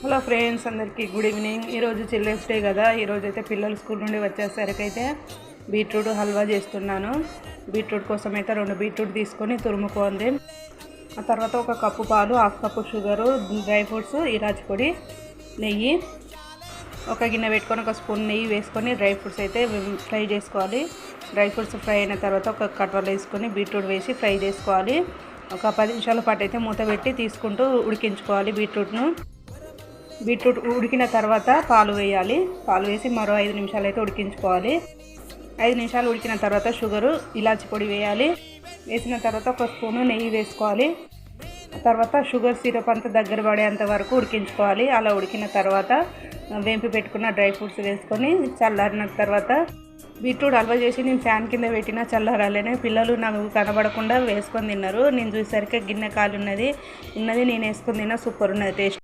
Hello friends, అందరికీ good evening. ఈరోజు children's day కదా. ఈరోజు అయితే పిల్లలు స్కూల్ నుండి వచ్చేసరికి అయితే బీట్రూట్ హల్వా చేస్తున్నాను. బీట్రూట్ కోసం అయితే 2 బీట్రూట్ తీసుకొని తురుముకోండి. ఆ తర్వాత 1 కప్పు పాలు, 1/2 కప్పు షుగరు, డ్రై ఫ్రూట్స్, ఇలాచి పొడి, నెయ్యి, ఒక గిన్నె పెట్టుకొని 1 స్పూన్ నెయ్యి వేసుకొని డ్రై ఫ్రూట్స్ అయితే ఫ్రై చేసుకోవాలి. డ్రై ఫ్రూట్స్ ఫ్రై అయిన తర్వాత ఒక కటోరలో వేసుకొని బీట్రూట్ వేసి ఫ్రై చేసుకోవాలి. ఒక 10 నిమిషాల పాటు అయితే మూత పెట్టి తీసుకుంటూ ఉడికించుకోవాలి. బీట్రూట్ ఉడికిన తర్వాత పాలు వేయాలి. పాలు వేసి మరో 5 నిమిషాలు అయితే ఉడికించుకోవాలి. 5 నిమిషాలు ఉడికిన తర్వాత షుగరు, ఇలాచి పొడి వేయాలి. వేసిన తర్వాత 1 స్పూను నెయ్యి వేసుకోవాలి. తర్వాత షుగర్ సిరప్ అంతా దగ్గర పడేంత వరకు ఉడికించుకోవాలి. అలా ఉడికిన తర్వాత వేంపి పెట్టుకున్న డ్రై ఫ్రూట్స్ వేసుకొని చల్లారిన తర్వాత బీట్రూట్ హల్వా చేసి నేను ఫ్యాన్ కింద పెట్టిన చల్లారాలనే పిల్లలు నాకు కనబడకుండా వేసుకొని తిన్నారు. నేను చూసేసరికి గిన్నె కాలు ఉన్నది నేను వేసుకొని తిన్నా. సూపర్ ఉన్నది టేస్ట్.